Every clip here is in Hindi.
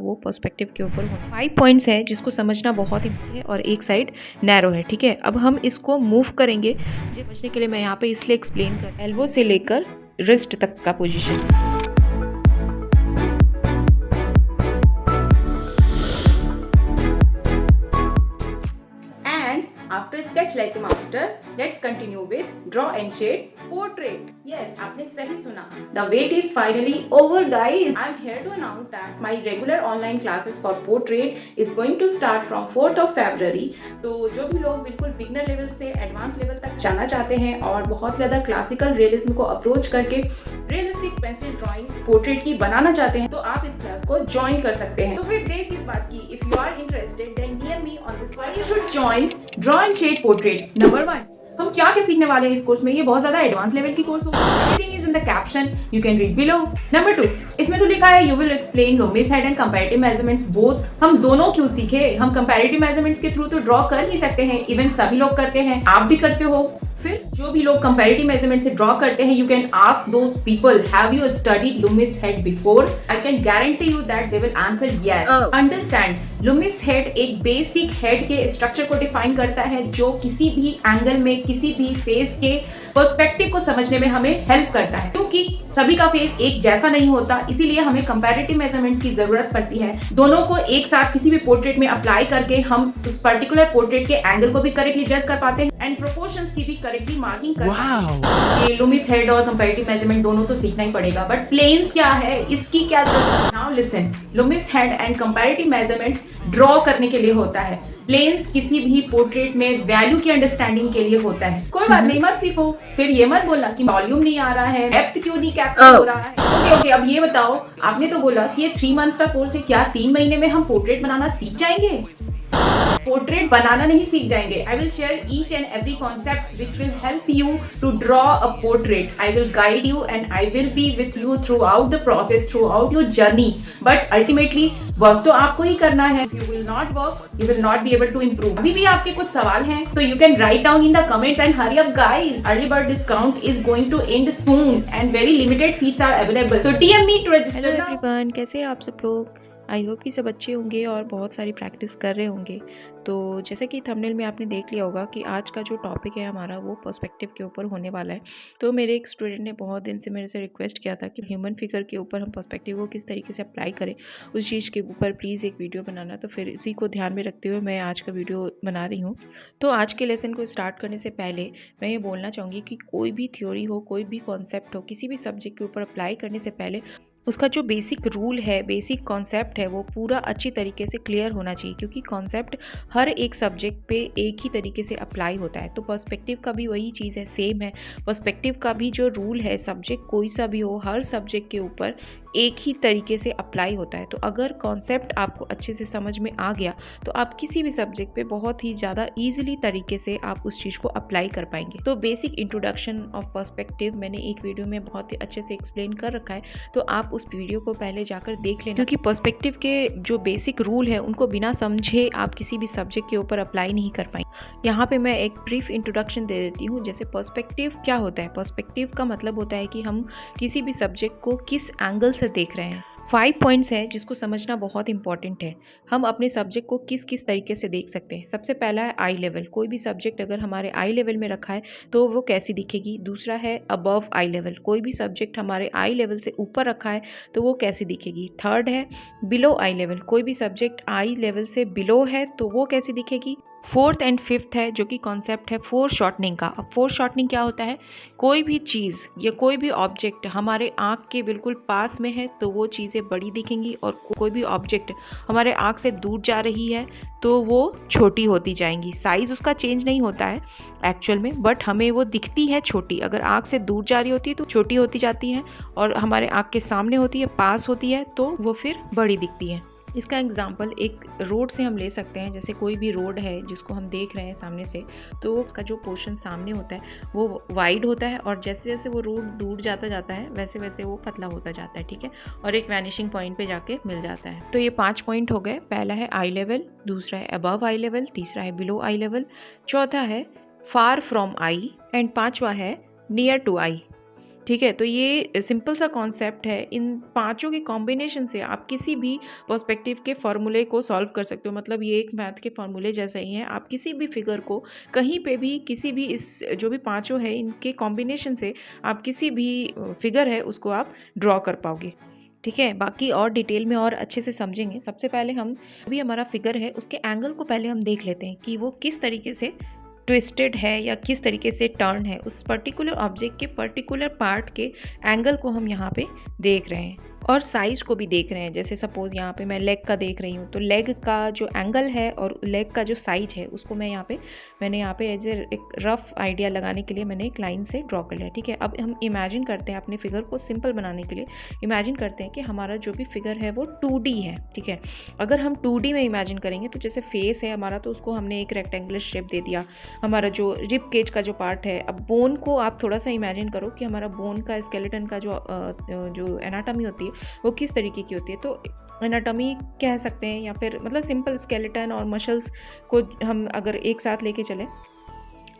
वो पर्सपेक्टिव के ऊपर होना। 5 पॉइंट्स है जिसको समझना बहुत इंपॉर्टेंट है और एक साइड नैरो है, ठीक है। अब हम इसको मूव करेंगे समझने के लिए। मैं यहाँ पे इसलिए एक्सप्लेन कर, एल्बो से लेकर रिस्ट तक का position. After sketch like a master, let's continue with draw and shade portrait. Yes, आपने सही सुना. The wait is finally over, guys. I'm here to announce that my regular online classes for portrait is going to start from 4th of February. तो जो भी लोग बिल्कुल बिगनर लेवल से एडवांस लेवल तक जाना चाहते हैं और बहुत ज़्यादा क्लासिकल रियलिज्म को अप्रोच करके रियलिस्टिक पेंसिल ड्राइंग पोर्ट्रेट की बनाना चाहते हैं, तो आप इस क्लास को ज्वाइन कर सकते हैं। तो फिर देर किस बात की, if you are interested then DM me on this why you should join draw and shade portrait. Number 1, हम क्या क्या सीखने वाले हैं इस कोर्स में। ये बहुत ज्यादा एडवांस लेवल की कोर्स होगा। Everything is in the caption, you can read below. Number 2, इसमें तो लिखा है you will explain Loomis head and comparative measurements both. हम दोनों क्यों सीखे? हम कंपैरेटिव मेजरमेंट्स के थ्रू तो ड्रॉ कर ही सकते हैं, इवन सभी लोग करते हैं, आप भी करते हो। फिर जो भी लोग कंपैरेटिव मेजरमेंट से ड्रॉ करते हैं, you can ask those people have you studied Loomis head before. I can guarantee you that they will answer yes. Understand, Loomis head एक बेसिक हेड के स्ट्रक्चर को डिफाइन करता है जो किसी भी एंगल में किसी भी फेस के पर्सपेक्टिव को समझने में हमें हेल्प करता है। क्योंकि सभी का फेस एक जैसा नहीं होता, इसीलिए हमें कंपैरेटिव मेजरमेंट्स की जरूरत पड़ती है। दोनों को एक साथ किसी भी पोर्ट्रेट में अप्लाई करके हम उस पर्टिकुलर पोर्ट्रेट के एंगल को भी करेक्टली जज कर पाते हैं एंड प्रोपोर्शंस की भी करेक्टली मार्किंग कर पाते हैं। ये लुमिस हेड और कंपैरेटिव मेजरमेंट दोनों तो सीखना ही पड़ेगा, बट प्लेन्स क्या है, इसकी क्या जरूरत? Now listen, Loomis head and comparative measurements draw करने के लिए होता है। प्लेन्स किसी भी पोर्ट्रेट में वैल्यू की अंडरस्टैंडिंग के लिए होता है। कोई बात नहीं, मत सीखो, फिर ये मत बोलना कि वॉल्यूम नहीं आ रहा है, डेप्थ क्यों नहीं कैप्चर हो रहा है। ओके, अब ये बताओ, आपने तो बोला कि ये 3 मंथ्स का कोर्स है, क्या 3 महीने में हम पोर्ट्रेट बनाना सीख जाएंगे? पोर्ट्रेट बनाना नहीं सीख जाएंगे। I will share each and every concept which will help you to draw a portrait. I will guide you and I will be with you throughout the process, throughout your journey. But ultimately work तो आपको ही करना है। You will not work, you will not be able to improve. अभी भी आपके कुछ सवाल हैं तो you can write down in the comments and hurry up guys. Early bird discount is going to end soon and very limited seats are available, तो DM me to register। Hello everyone, कैसे हैं आप सब लोग? आई होप कि सब अच्छे होंगे और बहुत सारी प्रैक्टिस कर रहे होंगे। तो जैसे कि थंबनेल में आपने देख लिया होगा कि आज का जो टॉपिक है हमारा वो पर्सपेक्टिव के ऊपर होने वाला है। तो मेरे एक स्टूडेंट ने बहुत दिन से मेरे से रिक्वेस्ट किया था कि ह्यूमन फिगर के ऊपर हम पर्सपेक्टिव को किस तरीके से अप्लाई करें, उस चीज़ के ऊपर प्लीज़ एक वीडियो बनाना। तो फिर इसी को ध्यान में रखते हुए मैं आज का वीडियो बना रही हूँ। तो आज के लेसन को स्टार्ट करने से पहले मैं ये बोलना चाहूँगी कि कोई भी थ्योरी हो, कोई भी कॉन्सेप्ट हो, किसी भी सब्जेक्ट के ऊपर अप्लाई करने से पहले उसका जो बेसिक रूल है, बेसिक कॉन्सेप्ट है, वो पूरा अच्छी तरीके से क्लियर होना चाहिए। क्योंकि कॉन्सेप्ट हर एक सब्जेक्ट पे एक ही तरीके से अप्लाई होता है। तो पर्सपेक्टिव का भी वही चीज़ है, सेम है। पर्सपेक्टिव का भी जो रूल है, सब्जेक्ट कोई सा भी हो, हर सब्जेक्ट के ऊपर एक ही तरीके से अप्लाई होता है। तो अगर कॉन्सेप्ट आपको अच्छे से समझ में आ गया तो आप किसी भी सब्जेक्ट पे बहुत ही ज़्यादा ईजिली तरीके से आप उस चीज़ को अप्लाई कर पाएंगे। तो बेसिक इंट्रोडक्शन ऑफ पर्सपेक्टिव मैंने एक वीडियो में बहुत ही अच्छे से एक्सप्लेन कर रखा है, तो आप उस वीडियो को पहले जाकर देख लेना। क्योंकि पर्सपेक्टिव के जो बेसिक रूल है उनको बिना समझे आप किसी भी सब्जेक्ट के ऊपर अप्लाई नहीं कर पाएंगे। यहाँ पे मैं एक ब्रीफ इंट्रोडक्शन दे देती हूँ। जैसे पर्सपेक्टिव क्या होता है? पर्सपेक्टिव का मतलब होता है कि हम किसी भी सब्जेक्ट को किस एंगल से देख रहे हैं। 5 पॉइंट्स हैं जिसको समझना बहुत इंपॉर्टेंट है। हम अपने सब्जेक्ट को किस किस तरीके से देख सकते हैं। सबसे पहला है आई लेवल। कोई भी सब्जेक्ट अगर हमारे आई लेवल में रखा है तो वो कैसी दिखेगी। दूसरा है अबव आई लेवल। कोई भी सब्जेक्ट हमारे आई लेवल से ऊपर रखा है तो वो कैसी दिखेगी। थर्ड है बिलो आई लेवल। कोई भी सब्जेक्ट आई लेवल से बिलो है तो वो कैसी दिखेगी। फोर्थ एंड फिफ्थ है जो कि कॉन्सेप्ट है फोर शॉर्टनिंग का। अब फोर शॉर्टनिंग क्या होता है? कोई भी चीज़ या कोई भी ऑब्जेक्ट हमारे आँख के बिल्कुल पास में है तो वो चीज़ें बड़ी दिखेंगी, और कोई भी ऑब्जेक्ट हमारे आँख से दूर जा रही है तो वो छोटी होती जाएंगी। साइज़ उसका चेंज नहीं होता है एक्चुअल में, बट हमें वो दिखती है छोटी। अगर आँख से दूर जा रही होती है तो छोटी होती जाती है, और हमारे आँख के सामने होती है, पास होती है, तो वो फिर बड़ी दिखती है। इसका एग्जाम्पल एक रोड से हम ले सकते हैं। जैसे कोई भी रोड है जिसको हम देख रहे हैं सामने से, तो उसका जो पोर्शन सामने होता है वो वाइड होता है, और जैसे जैसे वो रोड दूर जाता है वैसे वैसे वो पतला होता जाता है, ठीक है, और एक वैनिशिंग पॉइंट पे जाके मिल जाता है। तो ये 5 पॉइंट हो गए। पहला है आई लेवल, दूसरा है अबव आई लेवल, तीसरा है बिलो आई लेवल, चौथा है फार फ्रॉम आई, एंड पांचवा है नियर टू आई। ठीक है, तो ये सिंपल सा कॉन्सेप्ट है। इन पांचों के कॉम्बिनेशन से आप किसी भी पर्सपेक्टिव के फॉर्मूले को सॉल्व कर सकते हो। मतलब ये एक मैथ के फॉर्मूले जैसा ही है। आप किसी भी फिगर को कहीं पे भी किसी भी इस जो भी पांचों है इनके कॉम्बिनेशन से आप किसी भी फिगर है उसको आप ड्रॉ कर पाओगे। ठीक है, बाकी और डिटेल में और अच्छे से समझेंगे। सबसे पहले हम अभी हमारा फिगर है उसके एंगल को पहले हम देख लेते हैं कि वो किस तरीके से ट्विस्टेड है या किस तरीके से टर्न है। उस पर्टिकुलर ऑब्जेक्ट के पर्टिकुलर पार्ट के एंगल को हम यहाँ पे देख रहे हैं और साइज को भी देख रहे हैं। जैसे सपोज यहाँ पे मैं लेग का देख रही हूँ, तो लेग का जो एंगल है और लेग का जो साइज है उसको मैंने यहाँ पे एज एक रफ आइडिया लगाने के लिए मैंने एक लाइन से ड्रॉ कर लिया। ठीक है, अब हम इमेजिन करते हैं अपने फिगर को सिंपल बनाने के लिए। इमेजिन करते हैं कि हमारा जो भी फिगर है वो 2D है। ठीक है, अगर हम 2D में इमेजिन करेंगे तो जैसे फेस है हमारा, तो उसको हमने एक रेक्टेंगुलर शेप दे दिया। हमारा जो रिब केज का जो पार्ट है, अब बोन को आप थोड़ा सा इमेजिन करो कि हमारा बोन का स्केलेटन का जो एनाटॉमी होती है वो किस तरीके की होती है। तो एनाटॉमी कह सकते हैं या फिर मतलब सिंपल स्केलेटन और मसल्स को हम अगर एक साथ लेके चलें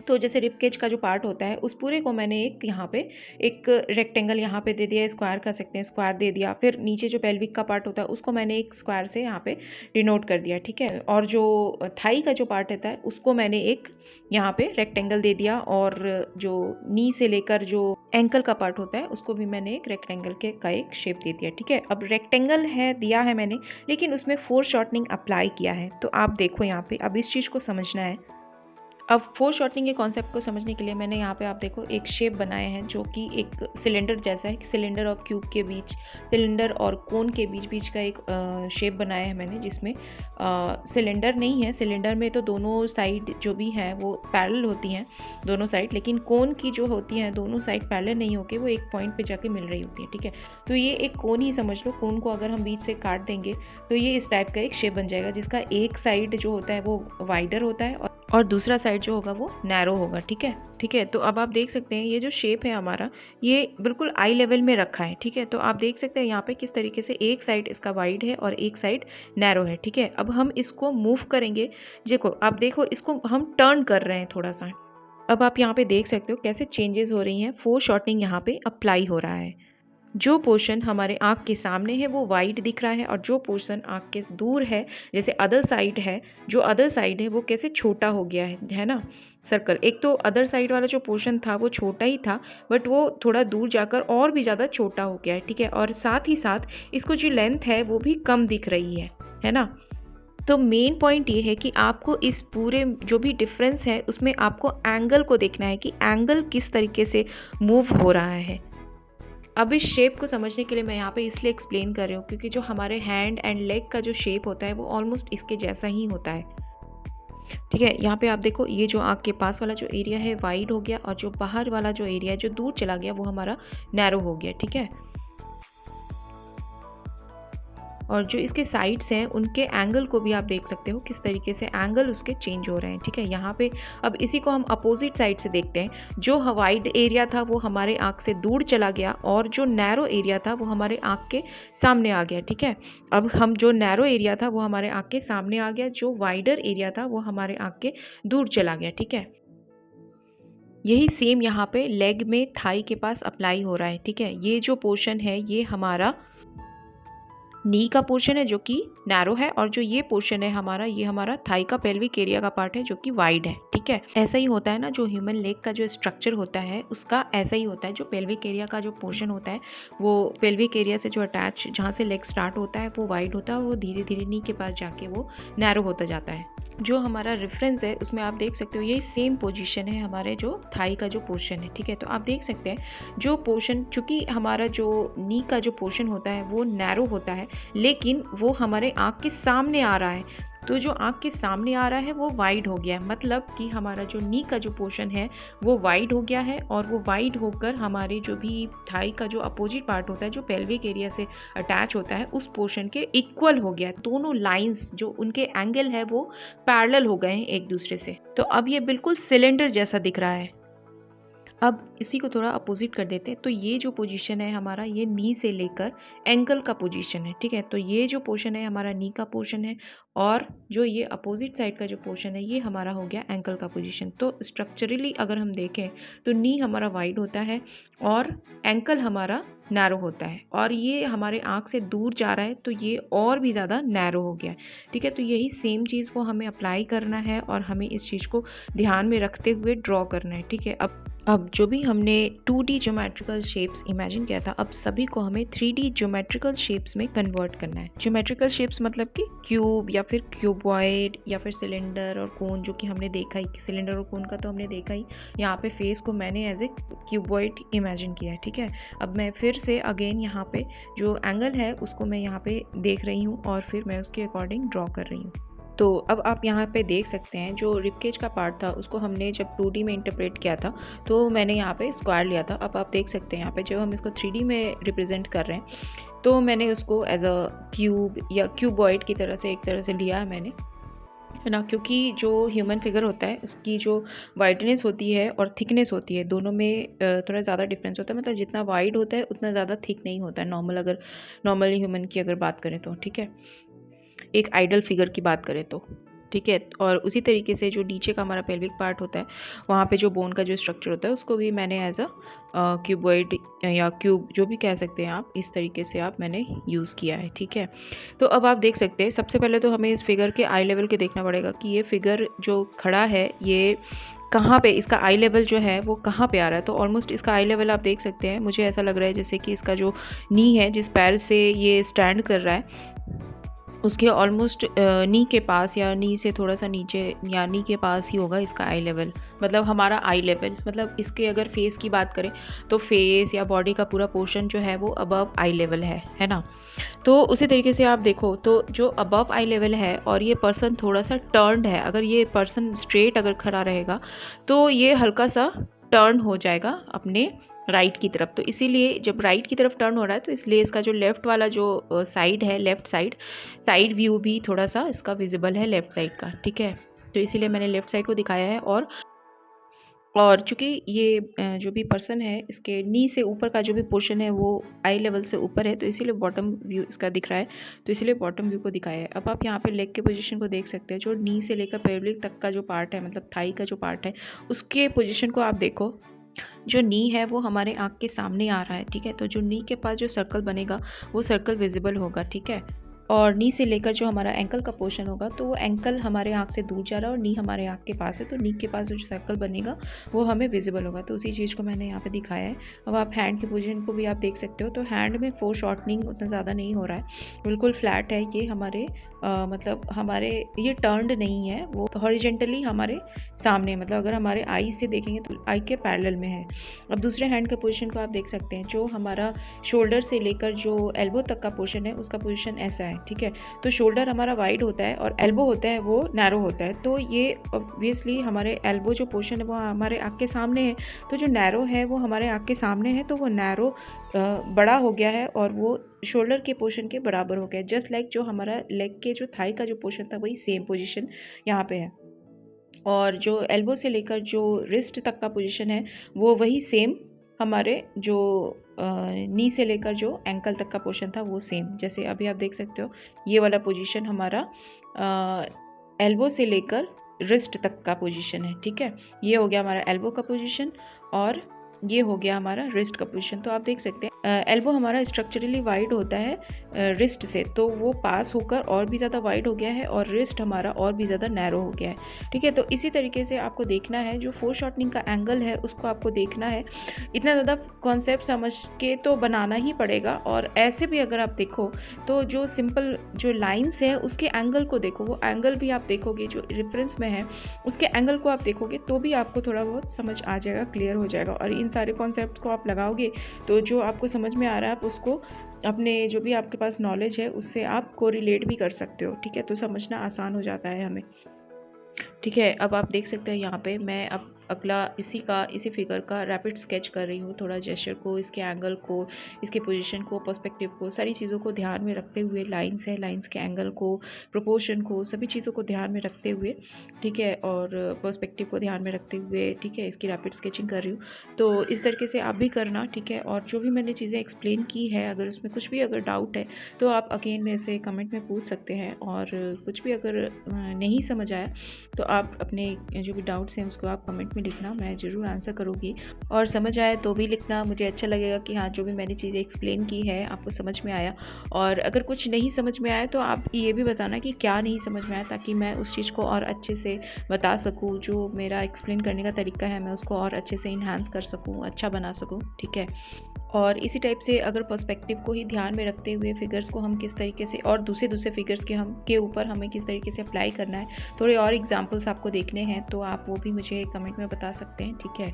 तो जैसे रिब केज का जो पार्ट होता है उस पूरे को मैंने एक यहाँ पे एक रेक्टेंगल यहाँ पे दे दिया, स्क्वायर कह सकते हैं, स्क्वायर दे दिया। फिर नीचे जो पेल्विक का पार्ट होता है उसको मैंने एक स्क्वायर से यहाँ पे डिनोट कर दिया। ठीक है, और जो थाई का जो पार्ट रहता है उसको मैंने एक यहाँ पे रेक्टेंगल दे दिया, और जो नी से लेकर जो एंकल का पार्ट होता है उसको भी मैंने एक रेक्टेंगल का एक शेप दे दिया। ठीक है, अब रेक्टेंगल है दिया है मैंने, लेकिन उसमें फोर शॉर्टनिंग अप्लाई किया है। तो आप देखो यहाँ पे अब इस चीज़ को समझना है। अब फोर शॉर्टनिंग के कॉन्सेप्ट को समझने के लिए मैंने यहाँ पे आप देखो एक शेप बनाया है जो कि एक सिलेंडर जैसा है। सिलेंडर और क्यूब के बीच, सिलेंडर और कोन के बीच का एक शेप बनाया है मैंने, जिसमें सिलेंडर नहीं है। सिलेंडर में तो दोनों साइड जो भी हैं वो पैरेलल होती हैं दोनों साइड, लेकिन कोन की जो होती हैं दोनों साइड पैरेलल नहीं होके वो एक पॉइंट पे जाके मिल रही होती है। ठीक है, तो ये एक कोन ही समझ लो। कोन को अगर हम बीच से काट देंगे तो ये इस टाइप का एक शेप बन जाएगा, जिसका एक साइड जो होता है वो वाइडर होता है और दूसरा साइड जो होगा वो नैरो होगा। ठीक है, तो अब आप देख सकते हैं ये जो शेप है हमारा ये बिल्कुल आई लेवल में रखा है। ठीक है, तो आप देख सकते हैं यहाँ पे किस तरीके से एक साइड इसका वाइड है और एक साइड नैरो है। ठीक है, अब हम इसको मूव करेंगे। देखो आप देखो इसको हम टर्न कर रहे हैं थोड़ा सा। अब आप यहाँ पे देख सकते हो कैसे चेंजेस हो रही हैं। फोर शॉर्टनिंग यहाँ पे अप्लाई हो रहा है। जो पोर्शन हमारे आँख के सामने है वो वाइड दिख रहा है, और जो पोर्शन आँख के दूर है जैसे अदर साइड है, जो अदर साइड है वो कैसे छोटा हो गया है ना सर्कल। एक तो अदर साइड वाला जो पोर्शन था वो छोटा ही था, बट वो थोड़ा दूर जाकर और भी ज़्यादा छोटा हो गया है। ठीक है, और साथ ही साथ इसको जो लेंथ है वो भी कम दिख रही है ना। तो मेन पॉइंट ये है कि आपको इस पूरे जो भी डिफरेंस है उसमें आपको एंगल को देखना है कि एंगल किस तरीके से मूव हो रहा है। अब इस शेप को समझने के लिए मैं यहाँ पे इसलिए एक्सप्लेन कर रही हूँ क्योंकि जो हमारे हैंड एंड लेग का जो शेप होता है वो ऑलमोस्ट इसके जैसा ही होता है। ठीक है, यहाँ पे आप देखो ये जो आँख के पास वाला जो एरिया है वाइड हो गया, और जो बाहर वाला जो एरिया है जो दूर चला गया वो हमारा नैरो हो गया। ठीक है, और जो इसके साइड्स हैं उनके एंगल को भी आप देख सकते हो किस तरीके से एंगल उसके चेंज हो रहे हैं। ठीक है, यहाँ पे अब इसी को हम अपोजिट साइड से देखते हैं। जो वाइड एरिया था वो हमारे आँख से दूर चला गया, और जो नैरो एरिया था वो हमारे आँख के सामने आ गया। ठीक है, अब हम जो नैरो एरिया था वो हमारे आँख के सामने आ गया, जो वाइडर एरिया था वो हमारे आँख के दूर चला गया। ठीक है, यही सेम यहाँ पे लेग में थाई के पास अप्लाई हो रहा है। ठीक है, ये जो पोर्शन है ये हमारा नी का पोर्शन है जो कि नैरो है, और जो ये पोर्शन है हमारा ये हमारा थाई का पेल्विक एरिया का पार्ट है जो कि वाइड है। ठीक है, ऐसा ही होता है ना, जो ह्यूमन लेग का जो स्ट्रक्चर होता है उसका ऐसा ही होता है। जो पेल्विक एरिया का जो पोर्शन होता है वो पेल्विक एरिया से जो अटैच जहाँ से लेग स्टार्ट होता है वो वाइड होता है, और वो धीरे धीरे नी के पास जाके वो नैरो होता जाता है। जो हमारा रेफरेंस है उसमें आप देख सकते हो यही सेम पोजीशन है हमारे जो थाई का जो पोर्शन है। ठीक है, तो आप देख सकते हैं जो पोर्शन, चूँकि हमारा जो नी का जो पोर्शन होता है वो नैरो होता है, लेकिन वो हमारे आँख के सामने आ रहा है। तो जो आँख के सामने आ रहा है वो वाइड हो गया है, मतलब कि हमारा जो नी का जो पोर्शन है वो वाइड हो गया है, और वो वाइड होकर हमारे जो भी थाई का जो अपोजिट पार्ट होता है जो पेल्विक एरिया से अटैच होता है उस पोर्शन के इक्वल हो गया है। दोनों लाइंस जो उनके एंगल है वो पैरेलल हो गए हैं एक दूसरे से। तो अब ये बिल्कुल सिलेंडर जैसा दिख रहा है। अब इसी को थोड़ा अपोजिट कर देते हैं। तो ये जो पोजीशन है हमारा, ये नी से लेकर एंकल का पोजीशन है, ठीक है। तो ये जो पोर्शन है हमारा नी का पोर्शन है, और जो ये अपोजिट साइड का जो पोर्शन है ये हमारा हो गया एंकल का पोजीशन। तो स्ट्रक्चरली अगर हम देखें तो नी हमारा वाइड होता है और एंकल हमारा नैरो होता है, और ये हमारे आँख से दूर जा रहा है तो ये और भी ज़्यादा नैरो हो गया है, ठीक है। तो यही सेम चीज़ को हमें अप्लाई करना है और हमें इस चीज़ को ध्यान में रखते हुए ड्रॉ करना है, ठीक है। अब जो भी हमने 2D ज्योमेट्रिकल शेप्स इमेजिन किया था, अब सभी को हमें 3D ज्योमेट्रिकल शेप्स में कन्वर्ट करना है। ज्योमेट्रिकल शेप्स मतलब कि क्यूब या फिर क्यूबॉइड या फिर सिलेंडर और कोन, जो कि हमने देखा ही, सिलेंडर और कोन का तो हमने देखा ही। यहाँ पे फेस को मैंने एज ए क्यूबॉइड इमेजिन किया है, ठीक है। अब मैं फिर से अगेन यहाँ पे जो एंगल है उसको मैं यहाँ पे देख रही हूँ और फिर मैं उसके अकॉर्डिंग ड्रॉ कर रही हूँ। तो अब आप यहाँ पे देख सकते हैं जो रिबकेज का पार्ट था उसको हमने जब 2D में इंटरप्रेट किया था तो मैंने यहाँ पे स्क्वायर लिया था। अब आप देख सकते हैं यहाँ पे जब हम इसको 3D में रिप्रेजेंट कर रहे हैं तो मैंने उसको एज अ क्यूब या क्यूबॉइड की तरह से एक तरह से लिया है मैंने, है ना। क्योंकि जो ह्यूमन फिगर होता है उसकी जो वाइडनेस होती है और थिकनेस होती है, दोनों में थोड़ा ज़्यादा डिफरेंस होता है। मतलब जितना वाइड होता है उतना ज़्यादा थिक नहीं होता है नॉर्मल ह्यूमन की अगर बात करें तो, ठीक है, एक आइडल फिगर की बात करें तो, ठीक है। और उसी तरीके से जो नीचे का हमारा पेल्विक पार्ट होता है वहाँ पे जो बोन का जो स्ट्रक्चर होता है उसको भी मैंने एज अ क्यूबॉइड या क्यूब जो भी कह सकते हैं आप, इस तरीके से आप मैंने यूज़ किया है, ठीक है। तो अब आप देख सकते हैं सबसे पहले तो हमें इस फिगर के आई लेवल के देखना पड़ेगा कि ये फिगर जो खड़ा है ये कहाँ पे, इसका आई लेवल जो है वो कहाँ पे आ रहा है। तो ऑलमोस्ट इसका आई लेवल आप देख सकते हैं, मुझे ऐसा लग रहा है जैसे कि इसका जो नी है, जिस पैर से ये स्टैंड कर रहा है उसके ऑलमोस्ट नी के पास या नी से थोड़ा सा नीचे या नी के पास ही होगा इसका आई लेवल। मतलब हमारा आई लेवल, मतलब इसके अगर फेस की बात करें तो फेस या बॉडी का पूरा पोर्शन जो है वो अबव आई लेवल है ना। तो उसी तरीके से आप देखो तो जो अबव आई लेवल है और ये पर्सन थोड़ा सा टर्न्ड है, अगर ये पर्सन स्ट्रेट अगर खड़ा रहेगा तो ये हल्का सा टर्न हो जाएगा अपने राइट की तरफ। तो इसीलिए जब राइट की तरफ टर्न हो रहा है तो इसलिए इसका जो लेफ़्ट वाला जो साइड है, लेफ़्ट साइड व्यू भी थोड़ा सा इसका विजिबल है लेफ़्ट साइड का, ठीक है। तो इसीलिए मैंने लेफ़्ट साइड को दिखाया है। और चूँकि ये जो भी पर्सन है इसके नी से ऊपर का जो भी पोर्शन है वो आई लेवल से ऊपर है तो इसीलिए बॉटम व्यू इसका दिख रहा है, तो इसीलिए बॉटम व्यू को दिखाया है। अब आप यहाँ पे लेग के पोजीशन को देख सकते हैं, जो नी से लेकर पेल्विक तक का जो पार्ट है, मतलब थाई का जो पार्ट है उसके पोजीशन को आप देखो। जो नी है वो हमारे आँख के सामने आ रहा है, ठीक है। तो जो नी के पास जो सर्कल बनेगा वो सर्कल विजिबल होगा, ठीक है। और नी से लेकर जो हमारा एंकल का पोर्शन होगा तो वो एंकल हमारे आँख से दूर जा रहा है और नी हमारे आँख के पास है, तो नी के पास जो सर्कल बनेगा वो हमें विजिबल होगा। तो उसी चीज़ को मैंने यहाँ पे दिखाया है। अब आप हैंड की पोजीशन को भी आप देख सकते हो, तो हैंड में फोर शॉर्टनिंग उतना ज़्यादा नहीं हो रहा है, बिल्कुल फ्लैट है ये हमारे मतलब हमारे ये टर्न्ड नहीं है, वो हॉरिजेंटली हमारे सामने, मतलब अगर हमारे आई से देखेंगे तो आई के पैरेलल में है। अब दूसरे हैंड के पोजीशन को आप देख सकते हैं, जो हमारा शोल्डर से लेकर जो एल्बो तक का पोर्शन है उसका पोजीशन ऐसा है, ठीक है। तो शोल्डर हमारा वाइड होता है और एल्बो होता है वो नैरो होता है, तो ये ऑब्वियसली हमारे एल्बो जो पोर्शन है वो हमारे आँख के सामने है, तो जो नैरो है वो हमारे आँख के सामने है, तो वो नैरो बड़ा हो गया है और वो शोल्डर के पोर्शन के बराबर हो गया है। जस्ट लाइक जो हमारा लेग के जो थाई का जो पोर्शन था वही सेम पोजीशन यहाँ पे है, और जो एल्बो से लेकर जो रिस्ट तक का पोजीशन है वो वही सेम हमारे जो नी से लेकर जो एंकल तक का पोर्शन था वो सेम। जैसे अभी आप देख सकते हो ये वाला पोजीशन हमारा एल्बो से लेकर रिस्ट तक का पोजीशन है, ठीक है। ये हो गया हमारा एल्बो का पोजीशन और ये हो गया हमारा रिस्ट का पोजीशन। तो आप देख सकते हैं एल्बो हमारा स्ट्रक्चरली वाइड होता है रिस्ट से, तो वो पास होकर और भी ज़्यादा वाइड हो गया है और रिस्ट हमारा और भी ज़्यादा नैरो हो गया है, ठीक है। तो इसी तरीके से आपको देखना है, जो फोर शॉर्टनिंग का एंगल है उसको आपको देखना है। इतना ज़्यादा कॉन्सेप्ट समझ के तो बनाना ही पड़ेगा, और ऐसे भी अगर आप देखो तो जो सिंपल जो लाइन्स है उसके एंगल को देखो, वो एंगल भी आप देखोगे जो रेफरेंस में है उसके एंगल को आप देखोगे तो भी आपको थोड़ा बहुत समझ आ जाएगा, क्लियर हो जाएगा। और इन सारे कॉन्सेप्ट को आप लगाओगे तो जो आपको समझ में आ रहा है आप उसको अपने जो भी आपके पास नॉलेज है उससे आप कोरिलेट भी कर सकते हो, ठीक है। तो समझना आसान हो जाता है हमें, ठीक है। अब आप देख सकते हैं यहाँ पे मैं अब अगला इसी फिगर का रैपिड स्केच कर रही हूँ। थोड़ा जेस्चर को, इसके एंगल को, इसके पोजीशन को, पर्सपेक्टिव को, सारी चीज़ों को ध्यान में रखते हुए, लाइंस है, लाइंस के एंगल को, प्रोपोर्शन को, सभी चीज़ों को ध्यान में रखते हुए, ठीक है, और पर्सपेक्टिव को ध्यान में रखते हुए, ठीक है, इसकी रैपिड स्केचिंग कर रही हूँ। तो इस तरीके से आप भी करना, ठीक है। और जो भी मैंने चीज़ें एक्सप्लेन की है, अगर उसमें कुछ भी अगर डाउट है तो आप अगेन मेरे से कमेंट में पूछ सकते हैं। और कुछ भी अगर नहीं समझ आया तो आप अपने जो भी डाउट्स हैं उसको आप कमेंट में लिखना, मैं ज़रूर आंसर करूँगी। और समझ आए तो भी लिखना, मुझे अच्छा लगेगा कि हाँ, जो भी मैंने चीज़ें एक्सप्लेन की है आपको समझ में आया। और अगर कुछ नहीं समझ में आया तो आप ये भी बताना कि क्या नहीं समझ में आया, ताकि मैं उस चीज़ को और अच्छे से बता सकूँ। जो मेरा एक्सप्लेन करने का तरीका है मैं उसको और अच्छे से इन्हांस कर सकूँ, अच्छा बना सकूँ, ठीक है। और इसी टाइप से अगर पर्सपेक्टिव को ही ध्यान में रखते हुए फिगर्स को हम किस तरीके से और दूसरे फिगर्स के ऊपर हमें किस तरीके से अप्लाई करना है, थोड़े और एग्जांपल्स आपको देखने हैं तो आप वो भी मुझे कमेंट में बता सकते हैं, ठीक है।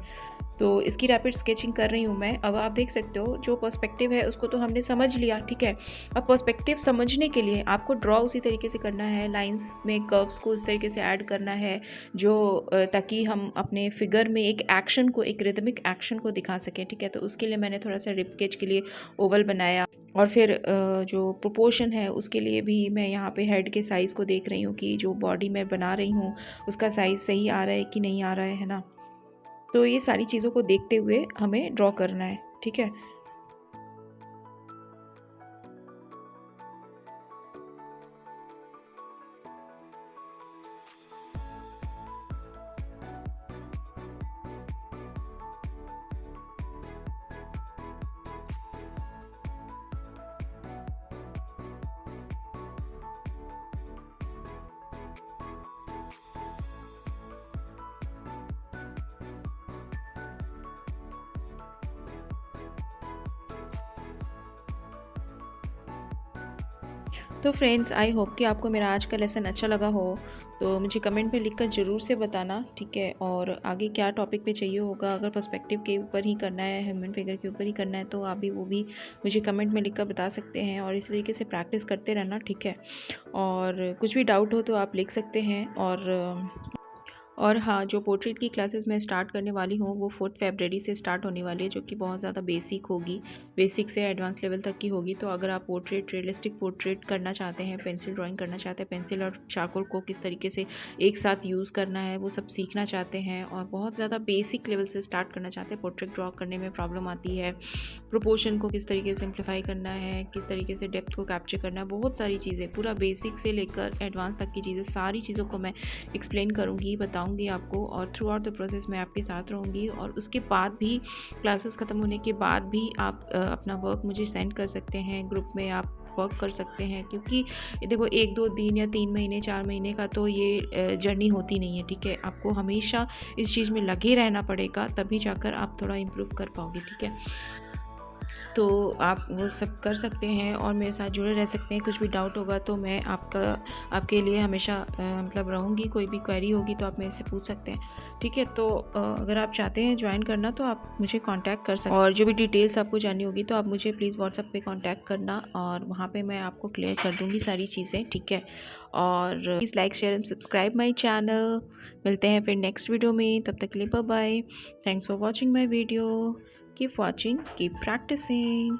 तो इसकी रैपिड स्केचिंग कर रही हूँ मैं। अब आप देख सकते हो जो पर्सपेक्टिव है उसको तो हमने समझ लिया, ठीक है। अब पर्सपेक्टिव समझने के लिए आपको ड्रॉ उसी तरीके से करना है, लाइंस में कर्व्स को इस तरीके से ऐड करना है जो ताकि हम अपने फिगर में एक एक्शन को, एक रिदमिक एक्शन को दिखा सकें, ठीक है। तो उसके लिए मैंने थोड़ा सा रिब केज के लिए ओवल बनाया। और फिर जो प्रोपोर्शन है उसके लिए भी मैं यहाँ पे हेड के साइज़ को देख रही हूँ कि जो बॉडी मैं बना रही हूँ उसका साइज़ सही आ रहा है कि नहीं आ रहा है ना। तो ये सारी चीज़ों को देखते हुए हमें ड्रॉ करना है, ठीक है। तो फ्रेंड्स, आई होप कि आपको मेरा आज का लेसन अच्छा लगा हो। तो मुझे कमेंट में लिखकर ज़रूर से बताना, ठीक है। और आगे क्या टॉपिक पे चाहिए होगा, अगर पर्सपेक्टिव के ऊपर ही करना है, ह्यूमन फिगर के ऊपर ही करना है, तो आप भी वो भी मुझे कमेंट में लिखकर बता सकते हैं। और इस तरीके से प्रैक्टिस करते रहना, ठीक है। और कुछ भी डाउट हो तो आप लिख सकते हैं। और हाँ, जो पोर्ट्रेट की क्लासेस मैं स्टार्ट करने वाली हूँ वो 4 फरवरी से स्टार्ट होने वाली है, जो कि बहुत ज़्यादा बेसिक होगी, बेसिक से एडवांस लेवल तक की होगी। तो अगर आप पोर्ट्रेट, रियलिस्टिक पोर्ट्रेट करना चाहते हैं, पेंसिल ड्राइंग करना चाहते हैं, पेंसिल और चारकोल को किस तरीके से एक साथ यूज़ करना है वो सब सीखना चाहते हैं, और बहुत ज़्यादा बेसिक लेवल से स्टार्ट करना चाहते हैं, पोर्ट्रेट ड्रॉ करने में प्रॉब्लम आती है, प्रोपोर्शन को किस तरीके से सिंप्लीफाई करना है, किस तरीके से डेप्थ को कैप्चर करना है, बहुत सारी चीज़ें, पूरा बेसिक से लेकर एडवांस तक की चीज़ें, सारी चीज़ों को मैं एक्सप्लेन करूँगी, बताऊँगी आपको। और थ्रू आउट द प्रोसेस मैं आपके साथ रहूँगी। और उसके बाद भी, क्लासेस ख़त्म होने के बाद भी आप अपना वर्क मुझे सेंड कर सकते हैं, ग्रुप में आप वर्क कर सकते हैं। क्योंकि देखो, 1-2 दिन या 3 महीने 4 महीने का तो ये जर्नी होती नहीं है, ठीक है। आपको हमेशा इस चीज़ में लगे रहना पड़ेगा, तभी जाकर आप थोड़ा इम्प्रूव कर पाओगे, ठीक है। तो आप वो सब कर सकते हैं और मेरे साथ जुड़े रह सकते हैं। कुछ भी डाउट होगा तो मैं आपके लिए हमेशा मतलब रहूँगी। कोई भी क्वेरी होगी तो आप मेरे से पूछ सकते हैं, ठीक है। तो अगर आप चाहते हैं ज्वाइन करना तो आप मुझे कांटेक्ट कर सकते हैं। और जो भी डिटेल्स आपको जाननी होगी तो आप मुझे प्लीज़ व्हाट्सएप पे कांटेक्ट करना, और वहाँ पे मैं आपको क्लियर कर दूँगी सारी चीज़ें, ठीक है। और please like, share and subscribe my channel. मिलते हैं फिर नेक्स्ट वीडियो में, तब तक के लिए bye bye. Thanks for watching my video. Keep watching, keep practicing.